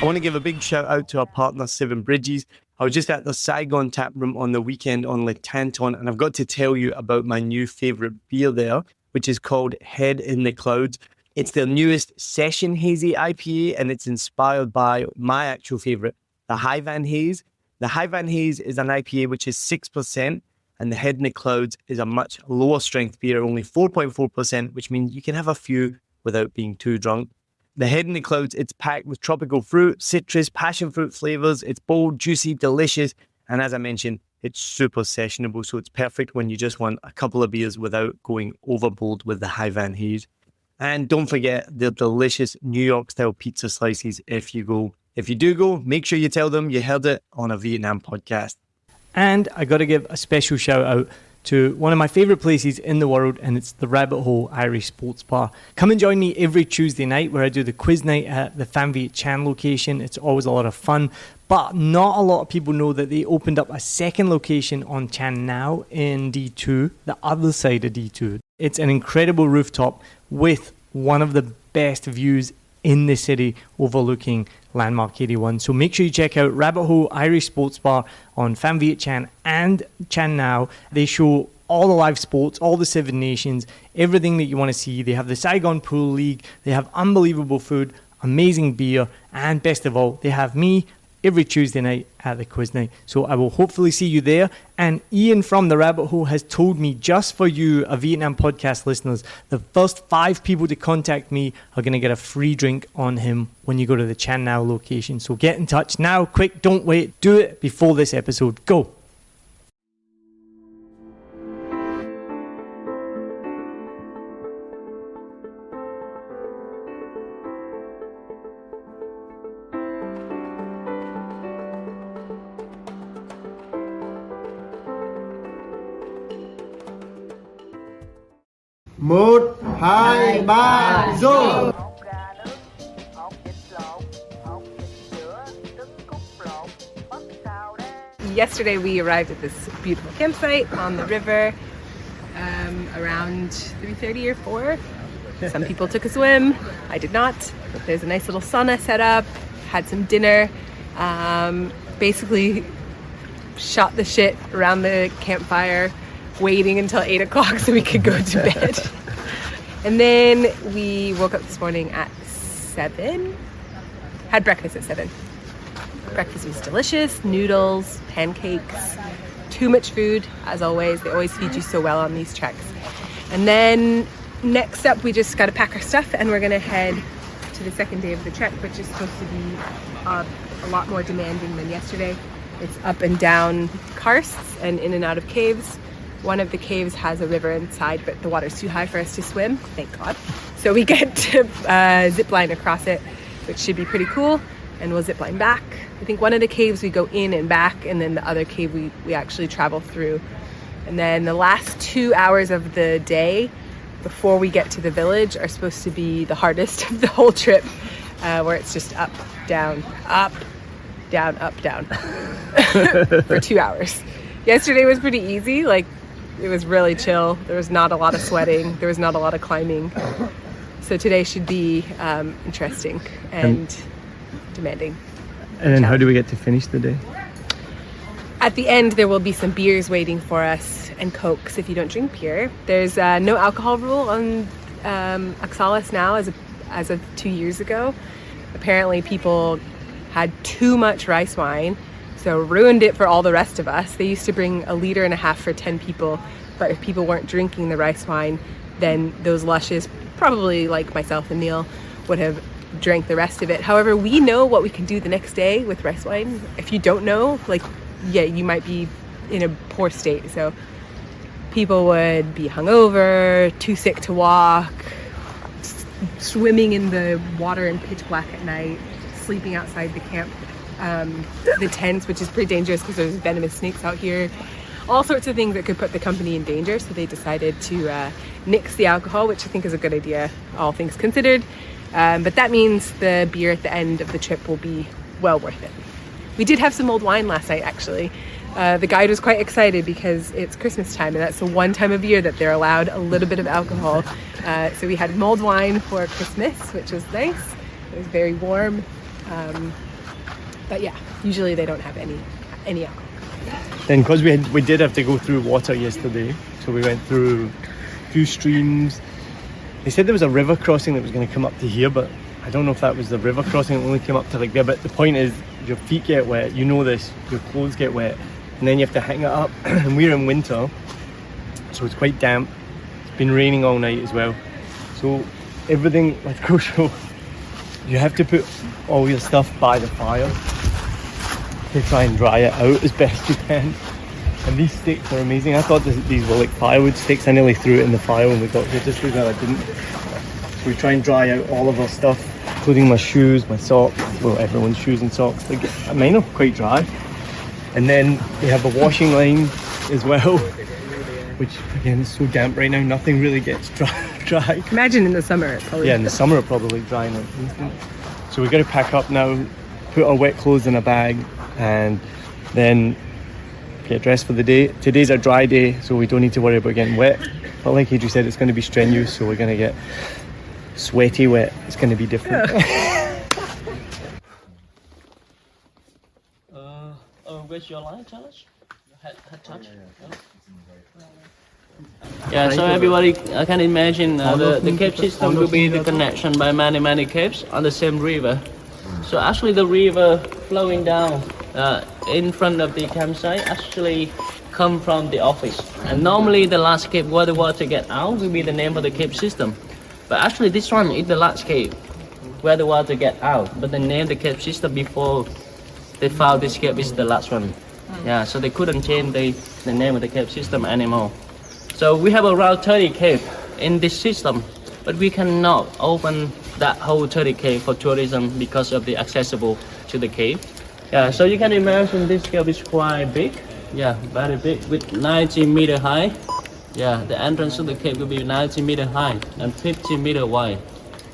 I want to give a big shout out to our partner, Seven Bridges. I was just at the Saigon tap room on the weekend on Lake Tanton, and I've got to tell you about my new favorite beer there, which is called Head in the Clouds. It's their newest Session Hazy IPA, and it's inspired by my actual favorite, the High Van Haze. The High Van Haze is an IPA which is 6%, and the Head in the Clouds is a much lower strength beer, only 4.4%, which means you can have a few without being too drunk. The Head in the Clouds, it's packed with tropical fruit, citrus, passion fruit flavors. It's bold, juicy, delicious. And as I mentioned, it's super sessionable. So it's perfect when you just want a couple of beers without going overboard with the High Van Haze. And don't forget the delicious New York style pizza slices if you go. If you do go, make sure you tell them you heard it on a Vietnam podcast. And I got to give a special shout out to one of my favourite places in the world, and it's the Rabbit Hole Irish Sports Bar. Come and join me every Tuesday night where I do the quiz night at the Phan Viet Chan location. It's always a lot of fun, but not a lot of people know that they opened up a second location on Chan Now in D2, the other side of D2. It's an incredible rooftop with one of the best views in the city overlooking Landmark 81. So make sure you check out Rabbit Hole Irish Sports Bar on Phan Viet Chan and Chan Now. They show all the live sports, all the Seven Nations, everything that you want to see. They have the Saigon Pool League. They have unbelievable food, amazing beer, and best of all, they have me every Tuesday night at the quiz night. So I will hopefully see you there. And Ian from the Rabbit Hole has told me, just for you, a Vietnam podcast listeners, the first 5 people to contact me are going to get a free drink on him when you go to the Chan Now location. So get in touch now, quick, don't wait, do it before this episode. Go! Một, hai, ba, go! Yesterday we arrived at this beautiful campsite on the river around 3:30 or 4. Some people took a swim, I did not. But there's a nice little sauna set up, had some dinner, basically shot the shit around the campfire, waiting until 8 o'clock so we could go to bed. And then we woke up this morning at 7, had breakfast at 7. Breakfast was delicious, noodles, pancakes, too much food, as always. They always feed you so well on these treks. And then next up, we just got to pack our stuff and we're going to head to the second day of the trek, which is supposed to be a lot more demanding than yesterday. It's up and down karsts and in and out of caves. One of the caves has a river inside, but the water's too high for us to swim, thank God. So we get to zip line across it, which should be pretty cool, and we'll zip line back. I think one of the caves we go in and back, and then the other cave we actually travel through. And then the last 2 hours of the day before we get to the village are supposed to be the hardest of the whole trip, where it's just up, down, up, down, up, down for 2 hours. Yesterday was pretty easy, like it was really chill. There was not a lot of sweating. There was not a lot of climbing. So today should be interesting and demanding. And then how do we get to finish the day? At the end, there will be some beers waiting for us and Cokes if you don't drink beer. There's no alcohol rule on Oxalis now as of 2 years ago. Apparently people had too much rice wine, so ruined it for all the rest of us. They used to bring 1.5 liters for 10 people, but if people weren't drinking the rice wine, then those lushes, probably like myself and Niall, would have drank the rest of it. However, we know what we can do the next day with rice wine. If you don't know, you might be in a poor state. So people would be hungover, too sick to walk, swimming in the water in pitch black at night, sleeping outside the camp, the tents, which is pretty dangerous because there's venomous snakes out here. All sorts of things that could put the company in danger. So they decided to nix the alcohol, which I think is a good idea, all things considered. But that means the beer at the end of the trip will be well worth it. We did have some old wine last night, actually. The guide was quite excited because it's Christmas time, and that's the one time of year that they're allowed a little bit of alcohol. So we had mulled wine for Christmas, which was nice. It was very warm. But yeah, usually they don't have any alcohol. Then because we did have to go through water yesterday, so we went through a few streams. They said there was a river crossing that was going to come up to here, but I don't know if that was the river crossing. It only came up to like there. But the point is, your feet get wet. You know this. Your clothes get wet, and then you have to hang it up. And we're in winter, so it's quite damp. It's been raining all night as well. So everything, like crucial, you have to put all your stuff by the fire to try and dry it out as best you can. And these sticks are amazing. I thought these were like firewood sticks. I nearly threw it in the fire when we got here, just so glad I didn't. So we try and dry out all of our stuff, including my shoes, my socks, well, everyone's shoes and socks. Mine are quite dry. And then we have a washing line as well, which again is so damp right now, nothing really gets dry. Imagine in the summer, it's probably. Yeah, in the summer it'll probably dry in an instant. So we've got to pack up now, put our wet clothes in a bag, and then get dressed for the day. Today's a dry day, so we don't need to worry about getting wet. But like Adrie said, it's going to be strenuous, so we're going to get sweaty wet. It's going to be different. Where's your line, challenge? Head touch? Yeah, so everybody can imagine the cave system will be the connection by many caves on the same river. So actually the river flowing down in front of the campsite actually come from the office. And normally the last cave where the water get out will be the name of the cave system. But actually this one is the last cave where the water get out. But the name the cave system before they found this cave is the last one. Yeah, so they couldn't change the name of the cave system anymore. So we have around 30 caves in this system, but we cannot open that whole 30 cave for tourism because of the accessible to the cave. Yeah, so you can imagine this cave is quite big. Yeah, very big with 90 meter high. Yeah, the entrance to the cave will be 90 meter high and 50 meter wide.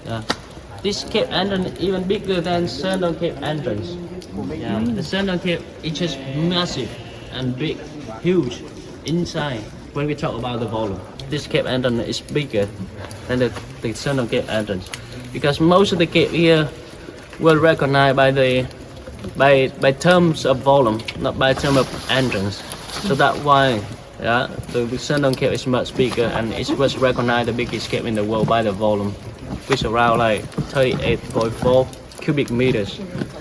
Yeah. This cave entrance is even bigger than Son Doong Cave entrance. Yeah, the Son Doong Cave is just massive and big, huge inside. When we talk about the volume, this cave entrance is bigger than the Son Doong Cave entrance, because most of the cave here will recognized by terms of volume, not by terms of entrance. So that's why, yeah, the Son Doong Cave is much bigger, and it was recognized the biggest cave in the world by the volume, which is around like 38.4 cubic meters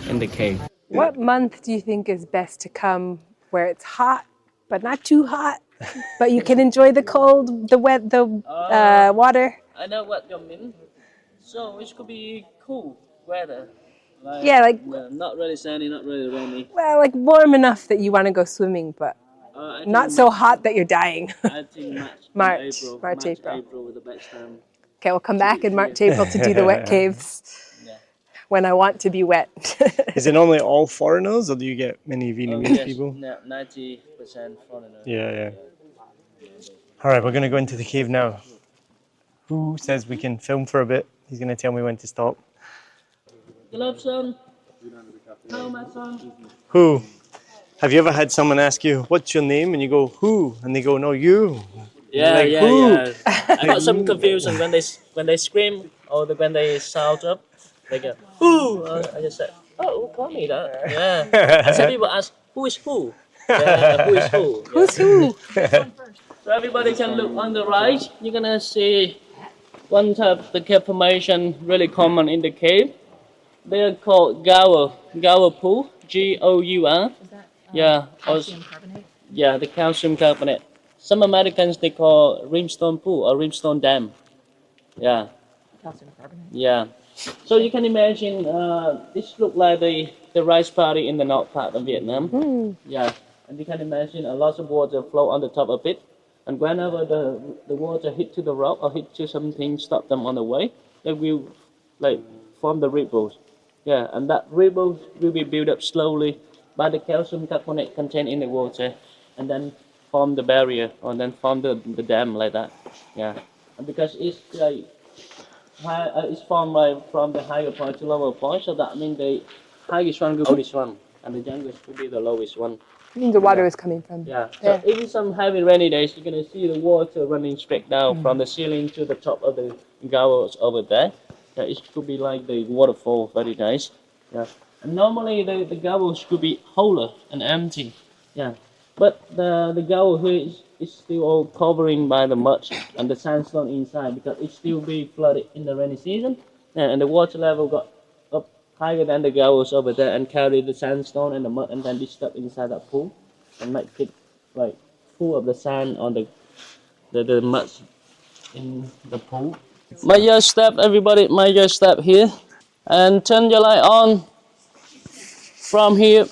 in the cave. What month do you think is best to come where it's hot, but not too hot, but you can enjoy the cold, the wet, the water? I know what you mean. So it could be cool weather. Like not really sunny, not really rainy. well, like warm enough that you want to go swimming, but not so hot that you're dying. I think March, April. April with the best time. Okay, we'll come back in March, April to do the wet caves when I want to be wet. Is it normally all foreigners, or do you get many Vietnamese people? 90% foreigners. Yeah. All right, we're going to go into the cave now. Who says we can film for a bit? He's going to tell me when to stop. Hello, son. Hello, my son. Who? Have you ever had someone ask you, what's your name? And you go, who? And they go, no, you. Yeah. Who? I got some confusion when they scream or when they shout up. They go, who? I just said, oh, who called me that? Yeah. And some people ask, who is who? Yeah, who is who? Yeah. Who's who? So everybody can look on the right. You're gonna see one type of the cave formation really common in the cave. They are called gour pool, G-O-U-R. Yeah. Calcium carbonate? Yeah, the calcium carbonate. Some Americans they call limestone pool or limestone dam. Yeah. Calcium carbonate. Yeah. So you can imagine this look like the rice paddy in the north part of Vietnam. Yeah. And you can imagine a lot of water flow on the top of it. And whenever the water hit to the rock or hit to something, stop them on the way, they will like form the ripples. Yeah, and that ripples will be built up slowly by the calcium carbonate contained in the water, and then form the barrier, or then form the dam like that. Yeah, and because it's like it's formed from the higher point to lower point, so that means the highest one will be this one, and the youngest will be the lowest one. It means the water is coming from Yeah, so there. even some heavy rainy days, you're going to see the water running straight down from the ceiling to the top of the gowers over there. Yeah, it could be like the waterfall, very nice. Yeah, And normally the gulls could be hollow and empty, yeah. But the gull here is still all covering by the mud and the sandstone inside because it still be flooded in the rainy season. Yeah, and the water level got up higher than the gulls over there and carry the sandstone and the mud and then be stuck inside that pool and make it like full of the sand on the mud in the pool. Major step, everybody, major step here. And turn your light on from here.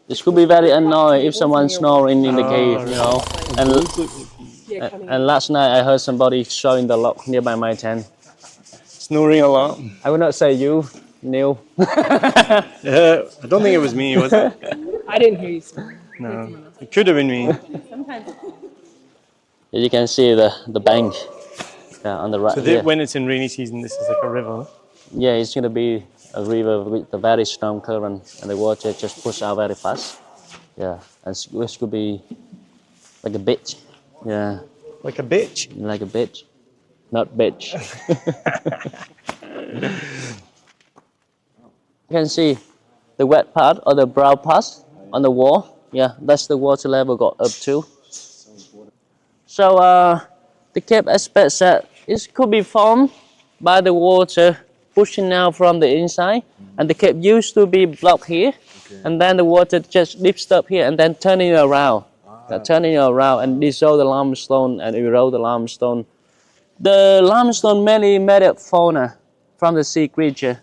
This could be very annoying if someone's snoring in the cave, you know. And last night I heard somebody showing the lock nearby my tent. Snoring a lot. I would not say you, Neil. I don't think it was me, was it? I didn't hear you snoring. No. It could have been me. You can see the bank on the right So here. when it's in rainy season, this is like a river. Yeah, it's going to be a river with a very strong current and the water just push out very fast. Yeah, and this could be like a beach. Yeah, Like a bitch. like a beach, not beach. You can see the wet part or the brown part on the wall. Yeah, that's the water level got up to. So the cave expert said it could be formed by the water pushing out from the inside, and the cave used to be blocked here, and then the water just lifts up here and then turning around, and dissolve the limestone and erode the limestone. The limestone mainly made up fauna from the sea creature,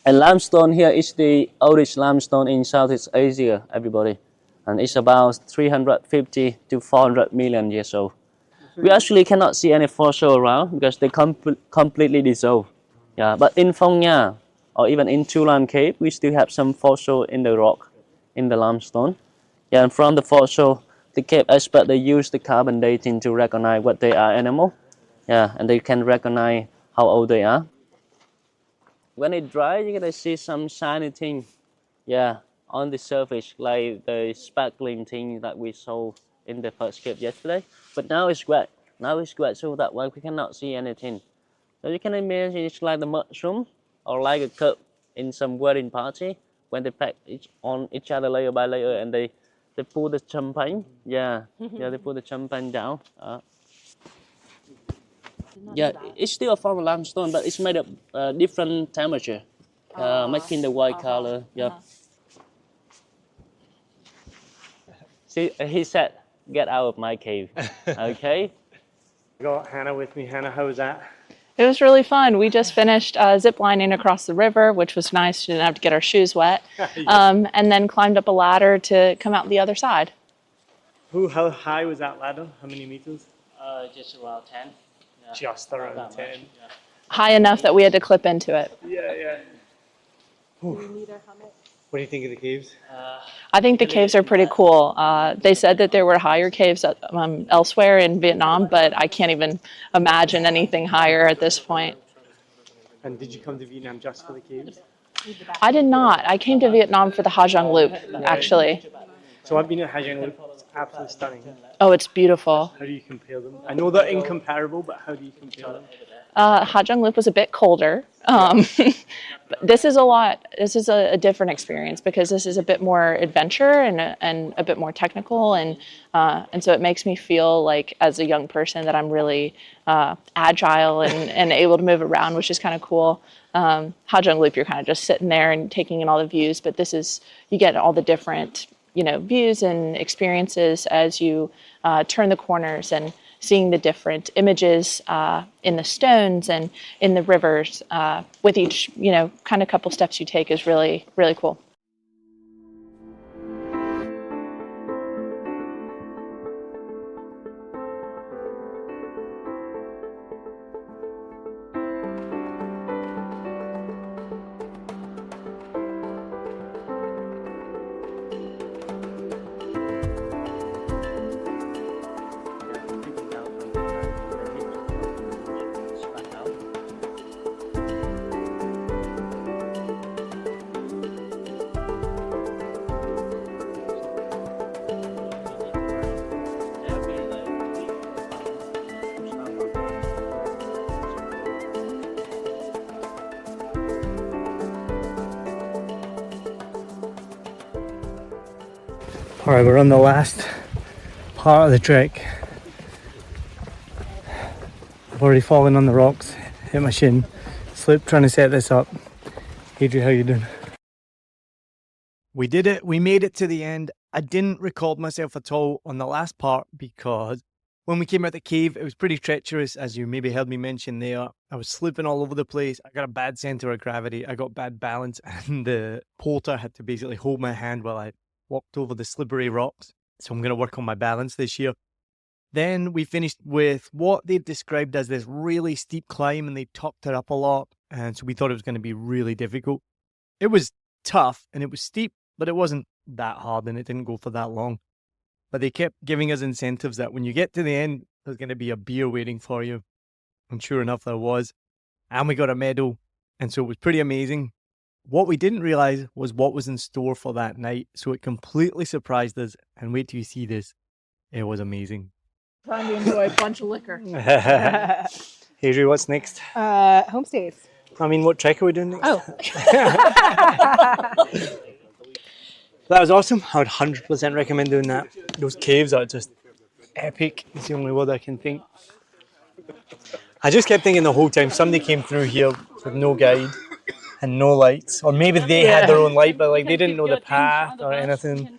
and limestone here is the oldest limestone in Southeast Asia, everybody, and it's about 350 to 400 million years old. We actually cannot see any fossil around because they completely dissolve. Yeah, but in Phong Nha or even in Tien Tuen Cave, we still have some fossil in the rock, in the limestone. Yeah, and from the fossil, the cave expert, they use the carbon dating to recognize what they are animal. Yeah, and they can recognize how old they are. When it dry, you're gonna see some shiny thing, yeah, on the surface, like the sparkling thing that we saw in the first cave yesterday. But now it's wet. So that way we cannot see anything. So you can imagine it's like the mushroom or like a cup in some wedding party when they pack on each other layer by layer and they pour the champagne. Yeah, they pour the champagne down. Yeah, it's still a form of limestone, but it's made of different temperature, making the white color. Yeah. See, he said, "Get out of my cave." Okay. I got Hannah with me. Hannah, how was that? It was really fun. We just finished zip lining across the river, which was nice. We didn't have to get our shoes wet. And then climbed up a ladder to come out the other side. How high was that ladder? How many meters? Just around 10. Yeah. Just around 10. High enough that we had to clip into it. Yeah. What do you think of the caves? I think the caves are pretty cool. They said that there were higher caves elsewhere in Vietnam, but I can't even imagine anything higher at this point. And did you come to Vietnam just for the caves? I did not. I came to Vietnam for the Ha Giang Loop, actually. So I've been at Ha Giang Loop. It's absolutely stunning. Oh, it's beautiful. How do you compare them? I know they're incomparable, but how do you compare them? Ha Giang Loop was a bit colder. But this is a different experience because this is a bit more adventure and a bit more technical, and so it makes me feel like as a young person that I'm really agile and able to move around, which is kind of cool. Ha Giang Loop, you're kind of just sitting there and taking in all the views, but you get all the different views and experiences as you turn the corners and seeing the different images in the stones and in the rivers with each, kind of couple steps you take is really, really cool. Alright, we're on the last part of the trek. I've already fallen on the rocks, hit my shin, slipped trying to set this up. Adrie, how you doing? We did it, we made it to the end. I didn't record myself at all on the last part because when we came out the cave, it was pretty treacherous, as you maybe heard me mention there. I was slipping all over the place. I got a bad center of gravity. I got bad balance, and the porter had to basically hold my hand while I walked over the slippery rocks. So I'm going to work on my balance this year. Then we finished with what they described as this really steep climb, and they talked it up a lot. And so we thought it was going to be really difficult. It was tough and it was steep, but it wasn't that hard and it didn't go for that long. But they kept giving us incentives that when you get to the end, there's going to be a beer waiting for you. And sure enough, there was. And we got a medal. And so it was pretty amazing. What we didn't realize was what was in store for that night. So it completely surprised us. And wait till you see this. It was amazing. Trying to enjoy a bunch of liquor. Adrie, what's next? Homestays. I mean, what trek are we doing next? Oh. That was awesome. I would 100% recommend doing that. Those caves are just epic. It's the only word I can think. I just kept thinking the whole time somebody came through here with no guide and no lights. Or maybe they had their own light, but like they didn't know the path or anything.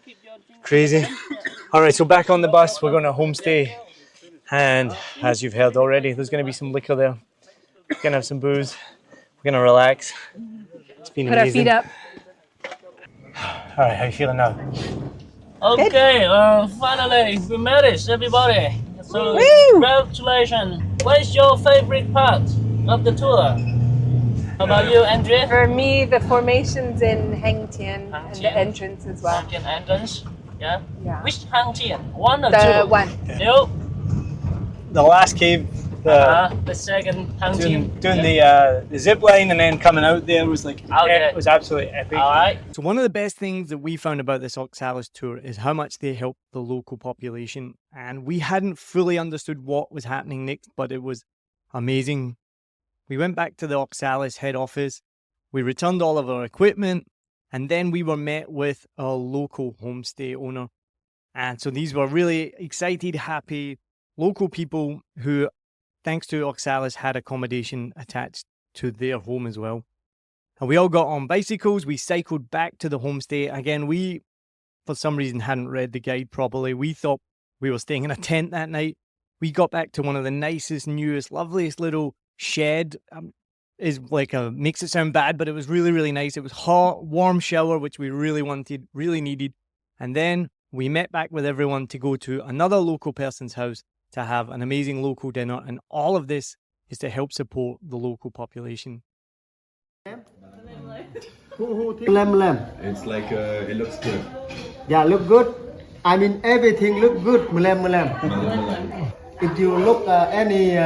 Crazy. Alright, so back on the bus, we're going to homestay. And as you've heard already, there's going to be some liquor there. We're going to have some booze. We're going to relax. It's been amazing. Put our feet up. Alright, how you feeling now? Okay, finally we made it, everybody. So congratulations. What is your favorite part of the tour? How about you, Adrie? For me, the formations in Hang Tien Hang and Tien. the entrance as well. Hang Tien entrance. Yeah. Yeah. Which Hang Tien? One or The two? one. No. The last cave, The second Hang Tien. doing the zip line and then coming out there was like, Okay. it was absolutely epic. All right. So one of the best things that we found about this Oxalis tour is how much they help the local population. And we hadn't fully understood what was happening next, but it was amazing. We went back to the Oxalis head office. We returned all of our equipment. And then we were met with a local homestay owner. And so these were really excited, happy local people who, thanks to Oxalis, had accommodation attached to their home as well. And we all got on bicycles. We cycled back to the homestay. Again, we, for some reason, hadn't read the guide properly. We thought we were staying in a tent that night. We got back to one of the nicest, newest, loveliest little shed. Is like makes it sound bad, but it was really, really nice. It was hot, warm shower, which we really wanted, really needed. And then we met back with everyone to go to another local person's house to have an amazing local dinner. And all of this is to help support the local population. Lamb. It's like it looks good. Yeah, look good. I mean, everything look good. Lamb. If you look any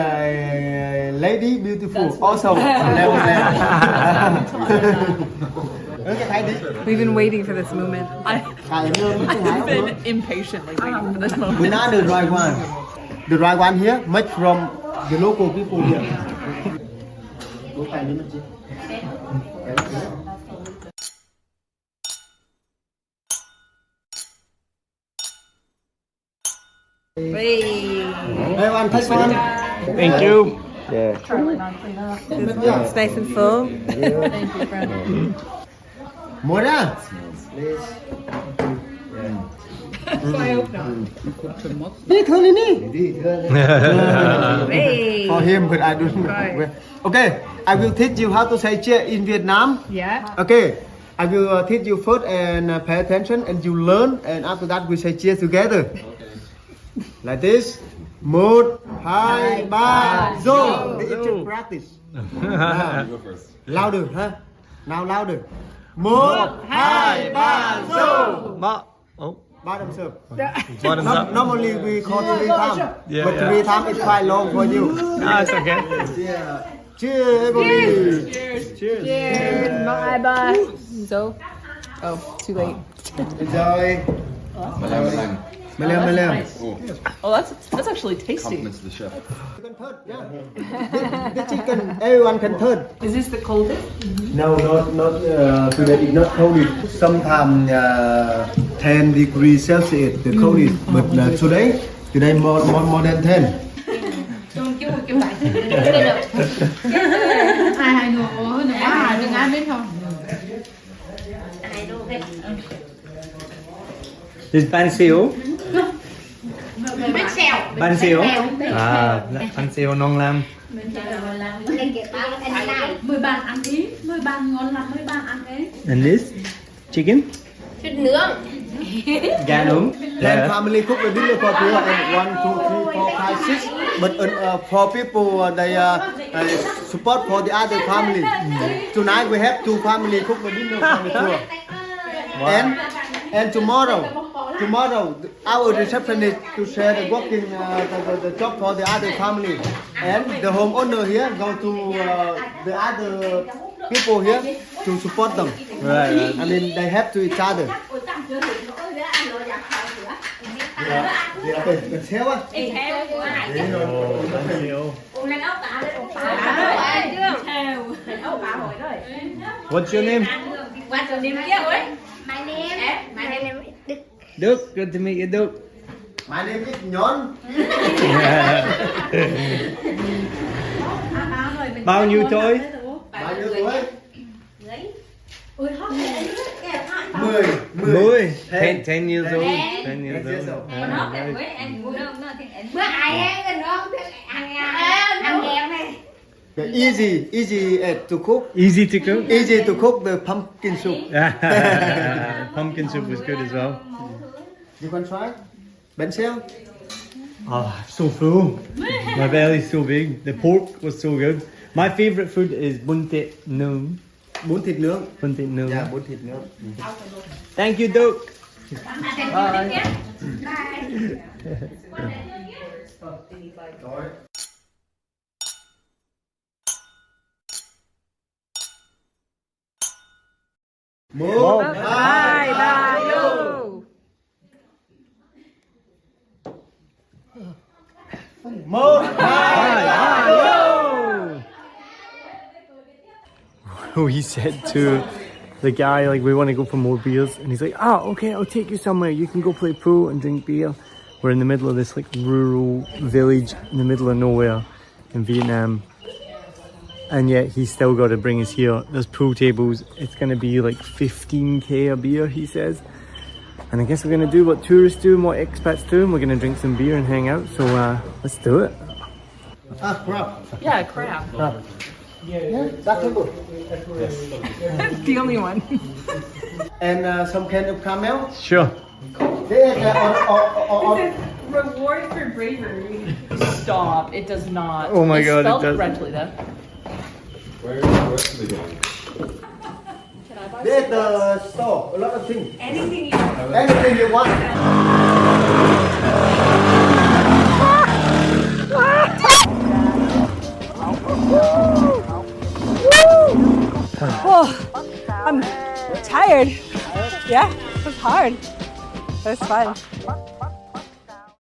lady beautiful, also lamb. We've been waiting for this moment. I've been impatiently waiting for this moment. We're not the right one. The right one here, made from the local people here. Everyone, take one. Thank you. It's nice and full. Thank you, friend. More than. I hope not. For him, but I don't know. Okay, I will teach you how to say cheer in Vietnam. Yeah. Okay, I will teach you first and pay attention and you learn, and after that we say cheer together. Like this. Một, hai, ba, zo. This is just practice. You go first. Louder, huh? Now louder. Một, hai, ba, zo. Bottoms up. Normally we call 3 times, but 3 times is quite long for you. That's okay. Cheers, everybody. Cheers. Bye bye. So, oh, too late. Enjoy. Malam. Oh, that's actually tasty. Compliments to the chef. The chicken, everyone can turn. Is this the coldest? No, not today. It's not cold. Sometimes 10 degrees Celsius, the coldest. But today more than 10. This Banseo. Banseo. Banseo ngon lắm. 10 bàn ăn ý, 10 bàn ngon lắm, 10 bàn ăn ấy. And this chicken? Thịt nướng. Gà nướng. 10 family cook the dinner for people and 1, 2, 3, 4, 5, 6. But for people they support for the other family. Tonight we have 2 family cook the dinner for the tour. And tomorrow our receptionist to share the working the job for the other family. And the homeowner here go to the other people here to support them. Right. I mean they help to each other. What's your name? My name is Đức. Good to meet you, Đức. My name is Nhon. Bao nhiêu tuổi? Bao nhiêu tuổi? 10 years old. 10 years old. bữa ai ấy nó ăn em này. Easy to cook. Easy to cook. Easy to cook the pumpkin soup. Pumpkin soup was good as well. You can try. Banseo. Oh, so full. My belly's so big. The pork was so good. My favorite food is bún thịt nướng. Bún thịt nướng. Bún thịt nướng. Yeah, bún thịt nướng. Thank you, Đức. Bye. Một, Hai, ba, vô. một, hai, ba, We said to the guy, like, we want to go for more beers, and he's like, okay, I'll take you somewhere. You can go play pool and drink beer. We're in the middle of this like rural village in the middle of nowhere in Vietnam, and yet he's still got to bring us here. There's pool tables. It's going to be like 15k a beer, he says. And I guess we're going to do what tourists do and what expats do, and we're going to drink some beer and hang out. So let's do it. crab. Yeah, crab. That's good. The only one. And some kind of camel. Sure. Reward for bravery. Stop. It does not. Oh my it's God, it spelled does. correctly though. Where's the rest of the gang? There's the store. A lot of things. Anything you want. Anything you want. Oh, I'm tired. Yeah, it was hard. It was fun.